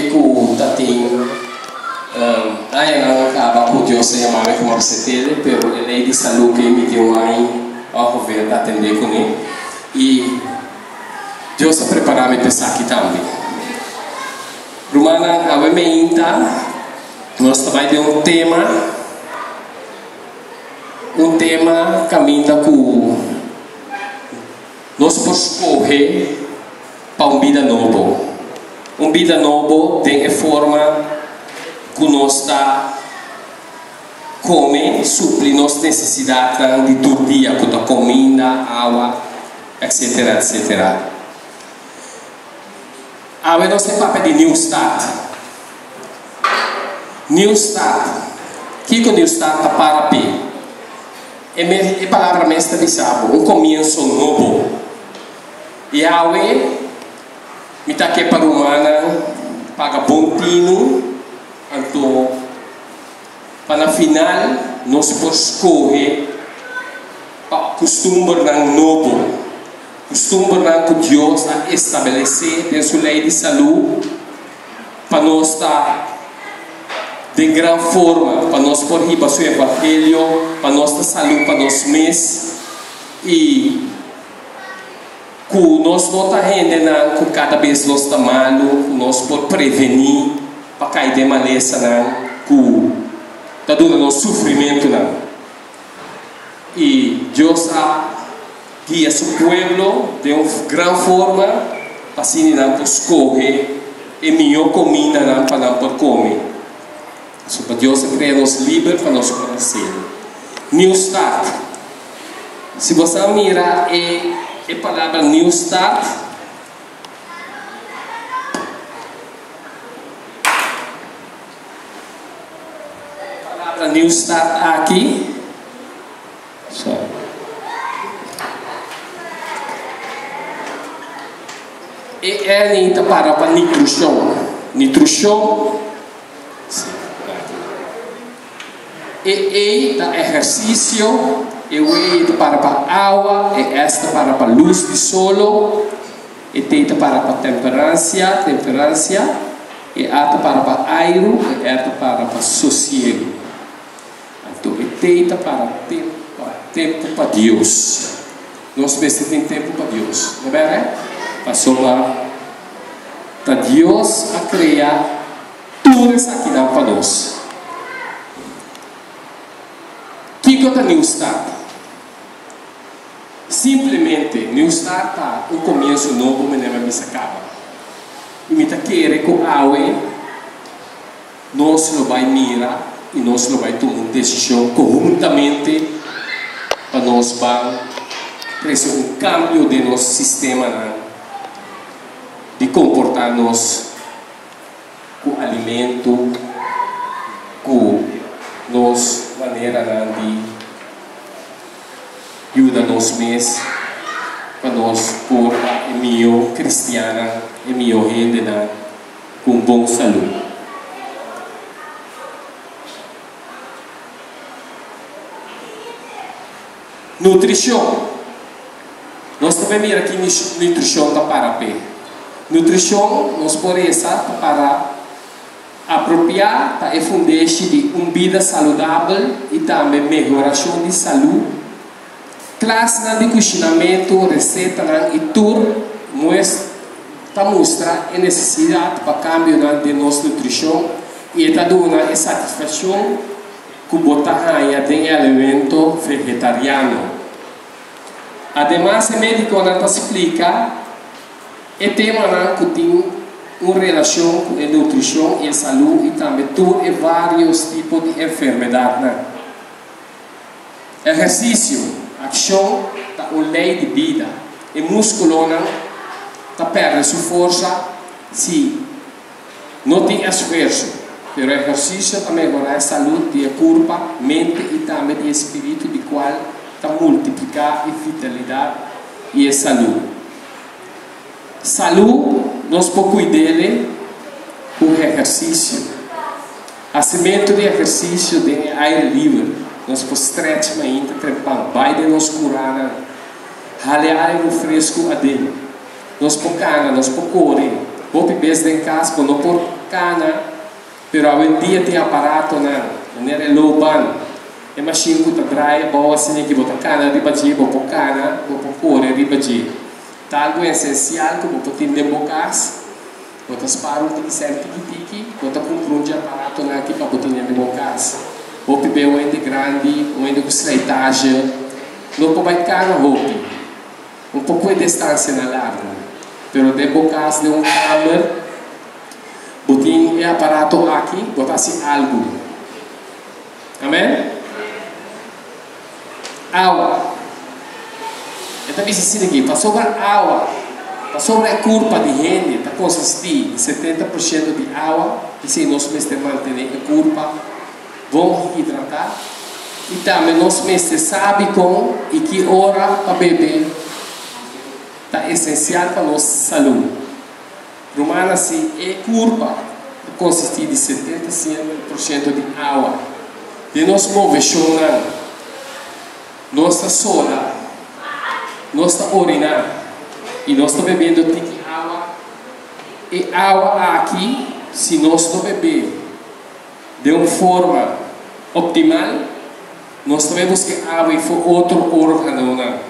que o tatinho aí não acaba com Deus se chamava como recetele, pero ele é de saúde que me deu aí ao ver atender com ele e Deus se preparar me pensar aqui também. Rumana a meinta nós também tem um tema caminha com nós por escolher para uma vida nova. Uma vida nova tem a forma que nós está comendo, suprir nossas necessidades de todo dia, com a comida, água, etc, etc. Agora nós temos papel de New Start. New Start. O que é New Start para P? É a palavra mestra de sábado, um começo novo. E agora, me está aqui para humana, paga bom tino, então, para no final, nós podemos escolher para costume novo. Costume que Deus a estabelecer em sua lei de saúde para nós estar de grande forma, para nós por ir para o seu evangelho, para nossa saúde, para nós mesmos e que nós não está rendendo que cada vez nós está mal, nós por prevenir para cair de maleza que está dando nosso sofrimento e Deus guia seu povo de uma grande forma para assim não escolher e melhor comida para não por comer. Para Deus cria nos livres para nós conhecer. New Start. Se você mirar a palavra New Start, a palavra New Start aqui. E é para nutrição. Nutrição. E da exercício. E o para água. E esta para luz de solo. E teta para temperança. E esta para aire. E esta para sossego. Então, e teta para tempo para Deus. Nós precisamos ter tempo para Deus. Não é verdade? Passou lá para Deus a criar tudo isso aqui para nós. O que é New Start? Simplesmente, New Start é um começo novo, mas não se acaba. E me está querendo que a nós não vai mirar e nós não vai tomar uma decisão conjuntamente para nós fazer um cambio de nosso sistema de comportar-nos com alimento, com nossa maneira de ajudar nós mesmos, para nós por a melhor cristiana e melhor gente com boa saúde. Nutrição. Nós também miramos aqui nutrição da parapé. Nutrição nós podemos para apropriar para fundar de uma vida saudável e também melhoração de saúde. Classe de cozinhamento, receita e tudo mostra a necessidade para cambio de nossa nutrição e está dando a satisfação que botar em alimento vegetariano. Ademais, o médico não explica o tema que tem uma relação com a nutrição e a saúde e também tudo e vários tipos de enfermidades. Exercício, ação, é uma lei de vida. E músculo perde sua força se não tem esforço. Mas o exercício também melhora a saúde de corpo, mente e também de espírito, de qual multiplicar a vitalidade e a saúde. Saúde, nós podemos cuidar dele com exercício. A semente de exercício de ar livre, nós podemos stretch ainda, trepar, vai de nós curar, ralear o fresco a dele. Nós podemos correr, vou beber em casa, não por cana, pero hoje em dia tem aparato na loban, é machine que tá dry, boa assim que bota cana, riba de boa cana, boa cor, riba de. Tá algo essencial que bota tem de bocas, bota sparo que sempre tiki, bota comprar um aparato na aqui para botar de bocas. Ou bebê ou ainda grande, ou ainda com slitage, não pode cana roupa, um pouco de distância na larga. Pero de bocas de câmera, botin é aparato aqui, botasse algo. Amém? Água. Eu também disse aqui, para sobre a água, para sobre a curva de gente, está consistir 70% de água, e se nós mesmos manter a curva, vamos hidratar, e também nós mesmos sabemos como e que hora para beber. É essencial para a nossa saúde. Romana se é curva, consiste de 75% de água. De nós movemos nossa soda, nossa urina, e nós estamos bebendo água. E água aqui, se nós não beber de uma forma optimal, nós sabemos que a água foi outro órgão.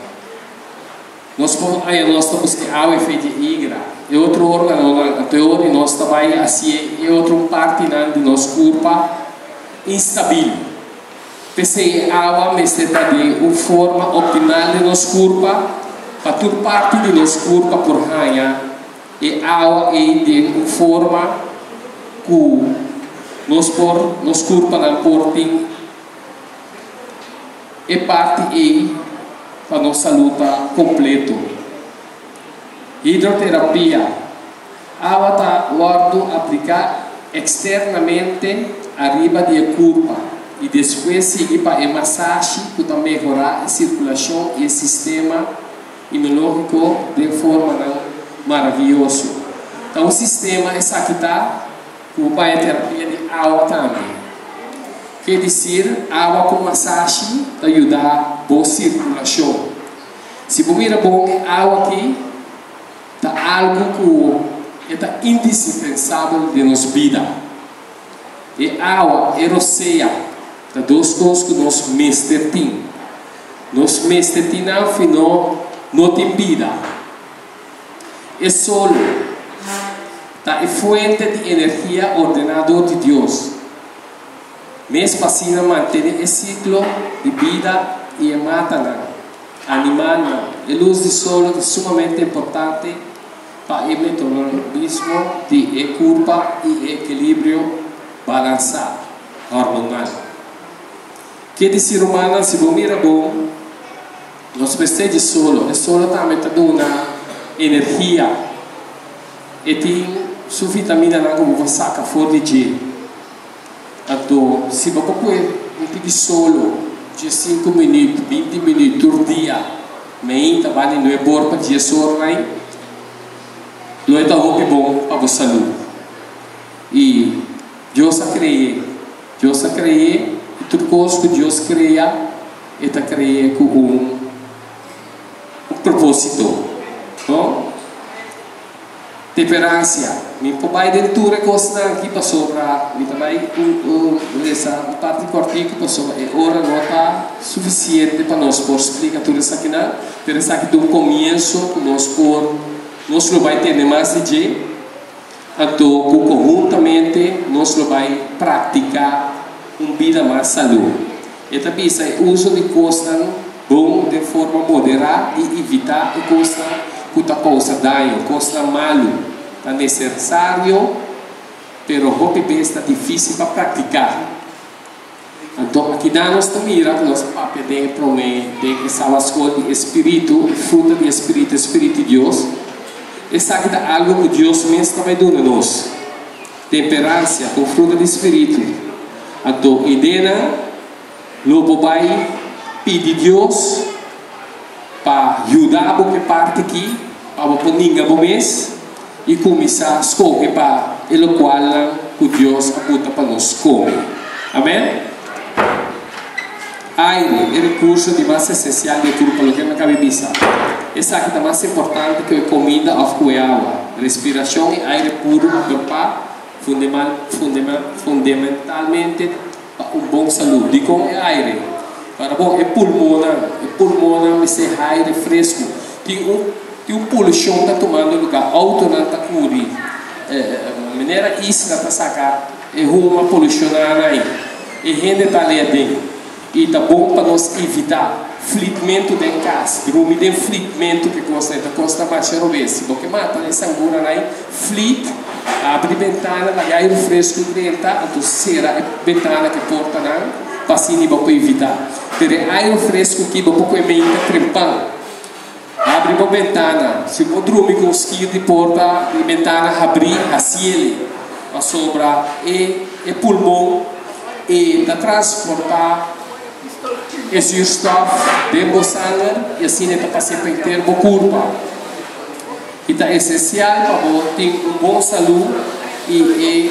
Nós temos que água é feita de igra, é outro órgão anterior, e nós também assim é outra parte de nosso corpo instável. Porque a água está de uma forma optimal de nosso corpo, para toda parte de nosso corpo por ranha, e a água é de uma forma que nosso corpo não pode é parte para nossa luta completa. Hidroterapia. A água está guardo aplicar externamente arriba da curva e depois seguir para a massagem para melhorar a circulação e o sistema imunológico de forma maravilhosa. Então o sistema é aqui está com a terapia de água também. Quer dizer, água com massagem ajuda a boa circulação. Se você mira bom, água aqui está algo que é indispensável de nossa vida. E água é roceia, tá duas coisas que nós mestres temos. Nós mestres não tem vida. É solo, é fonte de energia ordenador de Deus. Mesmo assim, manter esse ciclo de vida e mata animal. A luz do sol é sumamente importante para o metabolismo de curva e equilíbrio balançado, hormonal. Que de ser humano, se você mira bom, nós precisamos de solo. O solo também está dando energia e tem sua vitamina como você saca fora de dia. Então, se você pôr um pouco de solo de 5 minutos, 20 minutos por dia, mas também não é bom para dia solo, não é tão bom para a saúde. E Deus criou, e tudo coisa que Deus cria, está criado com um propósito. Não? Temperância. Mi papai dentro costa aqui passou para mi também essa parte cortinha que passou é hora não está suficiente para nós por explicar tudo isso aqui não, pero isso aqui do começo nós não vai ter mais de então conjuntamente nós vai praticar uma vida mais saludável. E também isso é uso de costa bom de forma moderada e evitar a costa que causa dano, costa malo. É necessário, pero hoje está difícil para praticar. Então, aqui nós também nós papel de essa escola de espírito, fruta de espírito de Deus. Essa aqui é algo que Deus mesmo vai dar a nós. Temperância com fruta de espírito. Então, ideia, logo vai pedir Deus para ajudar a boa parte aqui, para a ninguém mês. E começar a escolher para o qual o Deus aponta para nós comer. Amém? Aire é recurso de mais essencial de tudo pelo que na cabeça. Essa aqui é mais importante que a comida ou que a água. Respiração e aire puro para fundamentalmente para uma boa saúde. Com é aire, para bom é pulmona, mas é aire fresco. Tem poluição está tomando lugar, auto não está curi, maneira isso está sacar, é uma poluição aí, e gente está ali dentro, e tá bom para nós evitar flitimento de casa, dormir de flitimento que custa mais de vez, porque mata essa angura aí, flit, abre ventana, lagar o fresco dentro, então será a ventana que porta não, passini para evitar, pero ar fresco que pouco é meio trempando. Abre a ventana, se for dormir com os quios de porta, a ventana abrir a cielo, a sobra e pulmão, e da transportar esse estofo dentro do sangue, e assim está passando para inteiro o corpo. Então é essencial para ter uma boa saúde e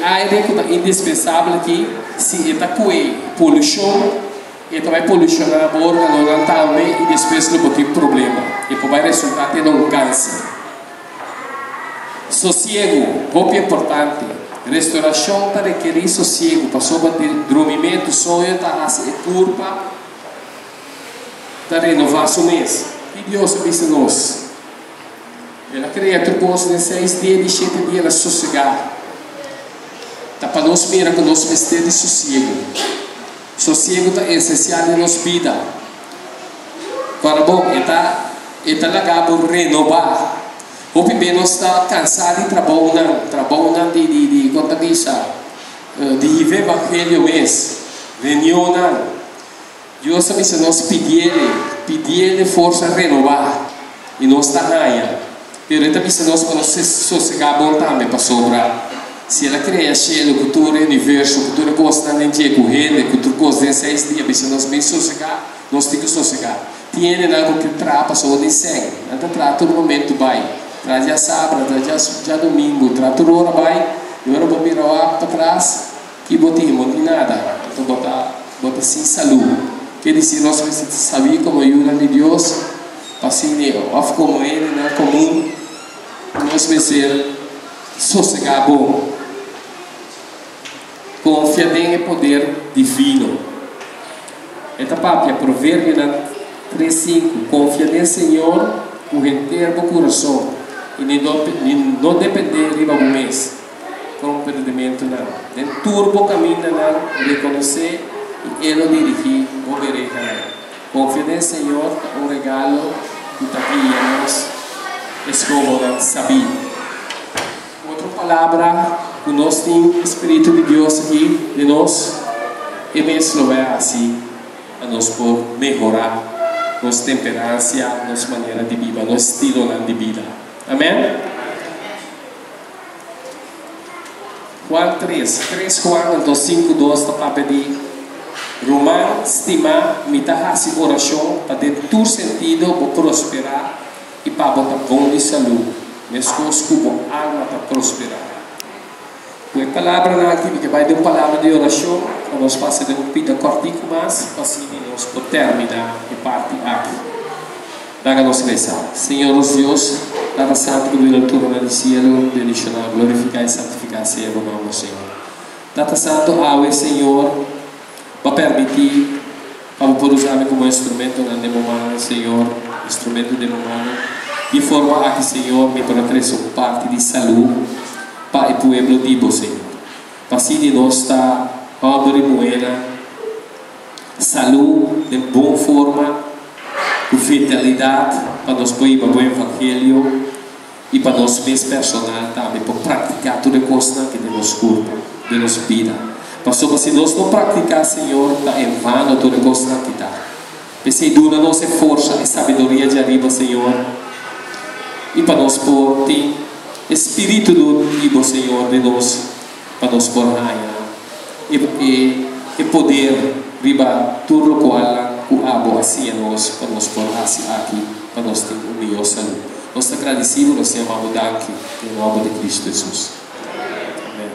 ar é indispensável que se está com poluição, e vai polucionar a órgão também e depois não tem problema e vai resultar em um câncer. Sossego, muito importante. Restauração está requerir sossego para sobre dormimento, sonho, está a curva, está renovar o mês. E Deus avisa nós. Ela cria trucos de 6 dias, de 7 dias, ela sossegar. Está para nós mirar com nós vestir de sossego. Sossego é essencial em nossa vida. Agora, bom, está legal renovar. O bebê não está cansado de trabalhar de contabilizar, de viver o evangelho mesmo, reunião. Deus sabe se nós pedir força a renovar e não está ganhando. Mas também se nós podemos sossegar bom também para sobrar. Se ela cria o futuro universo, o futuro gosta de dia correndo, o futuro gosta de 6 dias, mas se nós bem sossegar, nós temos que sossegar. Tem algo que trapa só de sangue, então trata o momento vai, traz já sábado, traz já domingo, trata a hora vai, e agora vou virar para trás, que botamos, não nada, então bota sem saúde. Quer dizer, nós precisamos saber como ajuda de Deus, para assim, como ele, não é comum, nós precisamos sossegar bom. Confia em poder divino. Esta palavra é Provérbio 3:5. Confia no Senhor com inteiro coração e não depender de algum mês com perdimento não. Nem turbo caminho não reconhecer e ele dirigir obedecer. Confia no Senhor um regalo que está aqui a nós escola saber. Outra palavra, o nosso Espírito de Deus aqui de nós, e mesmo é assim, a nós por melhorar nossa temperança, nossa maneira de vida, nosso estilo de vida. Amém? Juan 3 Juan 5:2 para pedir Romão, estimar, mitahasi oração para ter todo sentido para prosperar e para botar bom de saúde, mesmo como alma para prosperar. A palavra aqui que vai ter uma palavra de oração, nós passamos de um pita cortico mais, assim nós podemos terminar a parte aqui. Daga-nos rezar. Senhor Deus, dada santo que do altura do cielo, delicionar, glorificar e santificar o nome do Senhor. Dada santo, ave Senhor, para permitir, para poder usar como instrumento na demanda, Senhor, instrumento de demanda, de forma a que, Senhor, me para trazer parte de saúde para o povo de Deus, Senhor. Para assim de nós está obra moeda, saúde de boa forma, com fidelidade para nós pôr para o evangelho e para nós mesmos personal também, para praticar toda coisa que de nosso corpo, de nossa vida. Pastor, se nós não praticar, Senhor, está em vano toda coisa que está. Pensei dura nossa força e sabedoria de arriba, Senhor, e para nós pôr Espírito do Vivo, Senhor, de nós, para nós pôr e poder riba tudo qual o abo assim a nós, para nós pôr aqui, para nós ter o melhor saúde. Nós agradecemos, nós chamamos daqui, em nome de Cristo Jesus. Amém.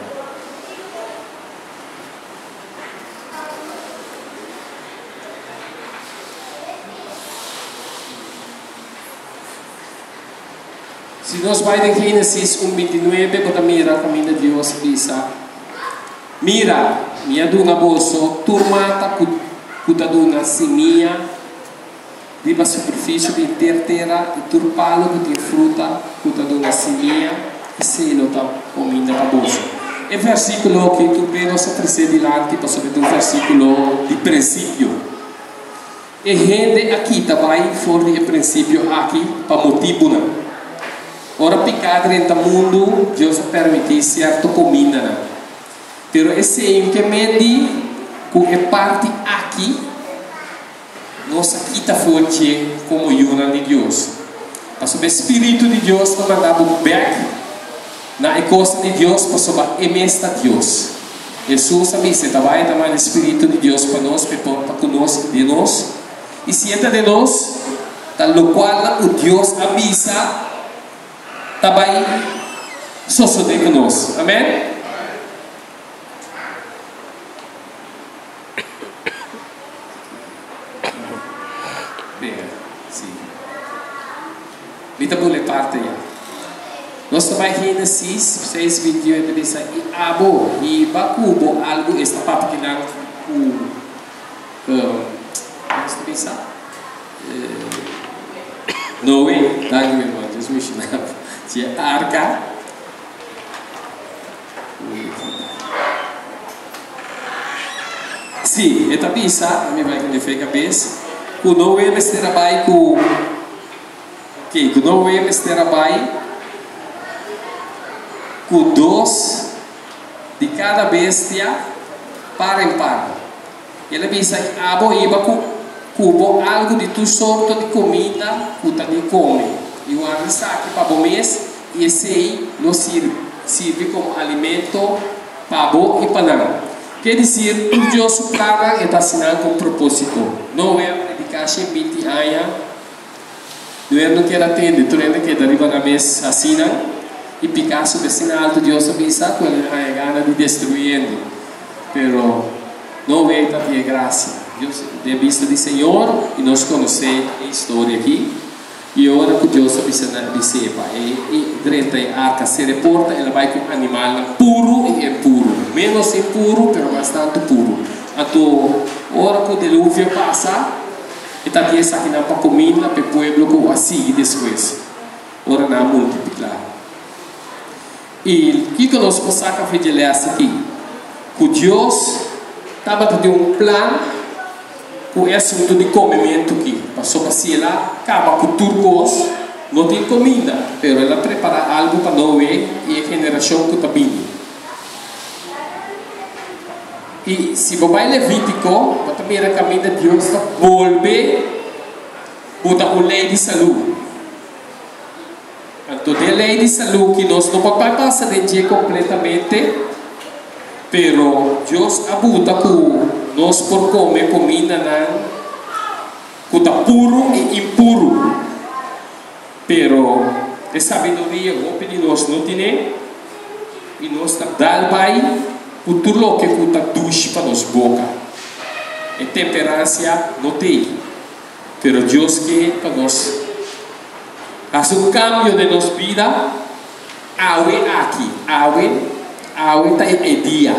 Se nós vai em Gênesis 1:29, bota mira caminho de Deus bisa. Mira, minha duna bolso, turmata cutaduna simia, viva superfície de terra e turpalo que tem fruta, cutaduna simia, e selo tá comida para bolso. É versículo que tu vês se precede lá, que passou de um versículo de princípio. E gente aqui também for de princípio aqui para motivo não. Ora picado dentro do mundo, Deus permite certa comida não. Pero esse incremento que é parte aqui, nós aqui está forte como Yuna de Deus. Mas o Espírito de Deus não mandava back na coisa de Deus para sobre a Deus. Jesus sabe se trabalha também o Espírito de Deus para nós, para conosco de nós. E se entra de nós, tal qual o Deus avisa, também sucede conosco. Amém? Kita boleh parte ya. Nós também Gênesis 6:28 diz e abo e bakubo algo esta parte que não esta bisa Noé, danke meu irmão, Jesus me chama. Tinha arca. Sim, esta bisa, a mim vai que fez cabeça. O Noé vai ser trabalho com que Noé vai ser trabalho com 2 de cada bestia par em par. Ele disse abo iba cubo algo de tu sorto de comida que tu come. E o arresta aqui para o mês e esse aí não serve como alimento para o e para não. Quer dizer, o Deus plana e está assinando com propósito. Não é predicação 20 anos. Não é no que ela atende, tu lembra que deriva na mesa assina e Picasso de sinal do Deus avisa que ele tem a gana de destruir. Pero não é da tua graça. Deus de vista do Senhor e nós conhecemos a história aqui. E agora que Deus avisa e durante a arca se reporta, ela vai com animal puro e impuro. Menos impuro, pero bastante puro. Então, hora que o dilúvio passa, está aqui essa aqui para comida para o povo que assim depois. Ora não multiplicar. E o que nós passamos a fazer aqui? Que Deus estava tendo plano com o assunto de comimento aqui. Passou para si lá, acaba com turcos, não tem comida, mas ela prepara algo para Noé e a geração que está vindo. E se você vai Levítico, você também recomenda Deus volver para a lei de saúde. Então, a lei de saúde que nós não podemos passar de dia completamente, pero Deus abuta com nós por comer comida que está puro e impuro. Pero a sabedoria, o nós não tem, e nós dá vai o tudo que está doce para nos boca. A temperança não tem. Pero Deus quer para nós fazer um cambio de nossa vida. Awe aqui, awe está em dia.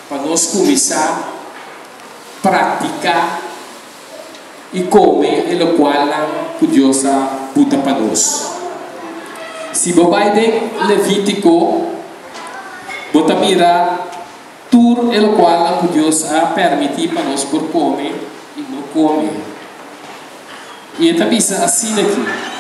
Para nós começar a praticar e comer o qual que Deus puta para nós. Se você vai em Levítico, você mira tudo o qual que Deus permite para nós por comer e não comer. E ele diz assim aqui.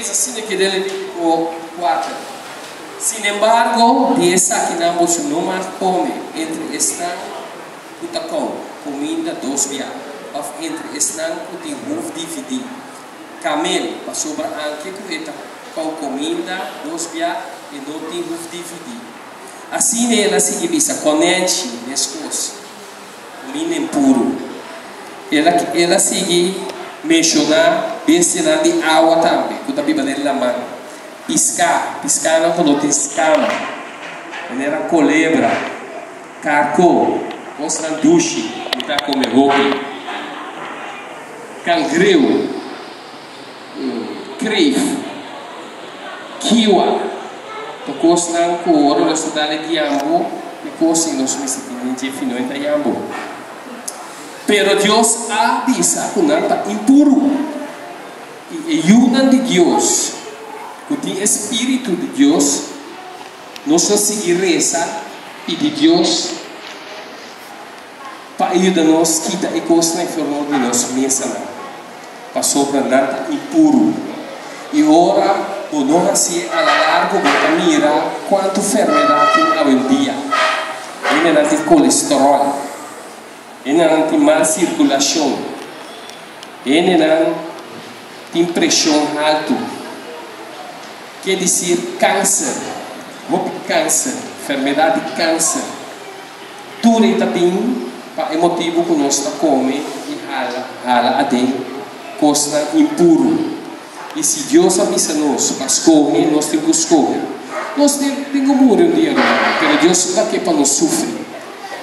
Assim que ele Levítico 4. Sin embargo, de essa que ambos não mais come entre estão que comida 2 dias, entre estão que tem ruf dividir. Camelo para sobra anque que com comida 2 dias e não tem ruf dividir. Assim ela se bisa conecte nesse coisa, comida impuro. Ela segue mencionar ensinar de água também, que a Bíblia dele na mão. Piscar não tem escama. era culebra, carco, constrandushi, está come roupa, cangreu, crave, kiwa, tocou na cor, nós dali de ambo, e coisa nós me sentimos de fino em ambo. Pero Deus a diz que não está impuro. E ajuda de Deus, com o Espírito de Deus, nós vamos seguir reza e de Deus para ajudar-nos a quitar a coisa na forma de nós mesmos, para sobreandar impuro. E ora, o não assim a largo, para mirar quanto enfermidade há em dia. Ainda não tem colesterol, ainda não tem má circulação, ainda não tem pressão alta. Quer dizer, câncer, enfermidade de câncer. Tudo está bem, para o motivo que nós estamos comendo e rala até coisa impuro. E se Deus avisa-nos para escolher, nós temos que escolher. Nós temos que morrer um dia, mas Deus está aqui para nos sofrer.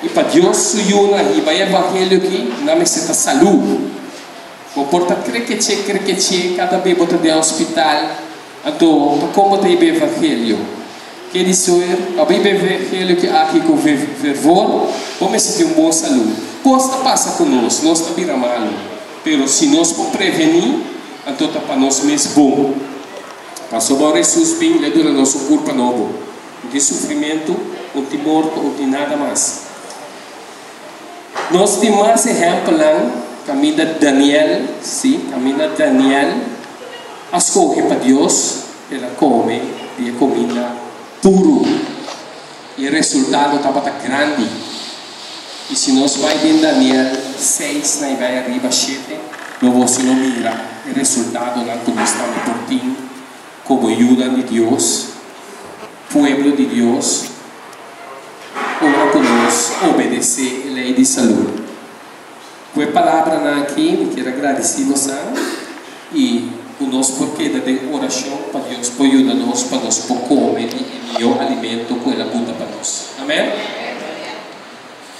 E para Deus sujuna e vai evangelho aqui, não necessita saúde. O porta creque, cada vez bota de hospital, então, como tem o evangelho? Quer dizer, a Bíblia evangelho que aqui com fervor, como se tem boa saúde. Coisa passa conosco, nós não vira mal. Mas se nós podemos prevenir, então está para nós mesmo bom. Passou para Jesus bem, ele dura nosso corpo novo. Não tem sofrimento, não tem morte, não tem nada mais. Nós temos mais exemplo lá, caminho de Daniel, sim, caminho de Daniel, escolhe para Deus, ela come, e a comida puro. E o resultado estava grande. E se nós vamos em Daniel 6, nós vai arriba 7, não você não mira o resultado lá que nós estamos por ti, como ajuda de Deus, pueblo de Deus, ora por nós obedecer a lei de saúde. Com a palavra aqui, me quero agradecer você e o nosso porquê de oração para Deus, para ajudar-nos, para nós comer o melhor alimento que Ele aponta para nós. Amém?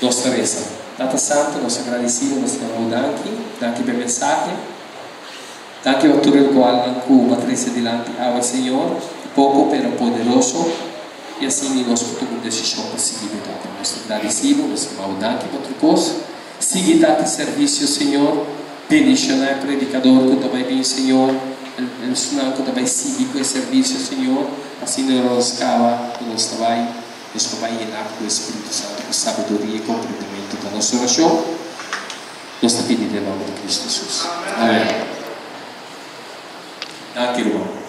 Nossa reza. Tata Santo, nós agradecemos, nós damos daqui pela mensagem, daqui a tudo o qual a Patrícia dilante ao Senhor, pouco, pero poderoso, e assim nós podemos decisão para seguir. Nós agradecemos, nós damos daqui para outra coisa, seguir daqui serviço, Senhor, bendicionar o predicador que também vem, Senhor, o sinal que também seguir com o serviço, Senhor, assim nós acaba, nós também. Deus vai llenar com o Espírito Santo, com sabedoria e compreendimento da nossa oração. Nós te pedimos em nome de Cristo Jesus. Amém. Amém.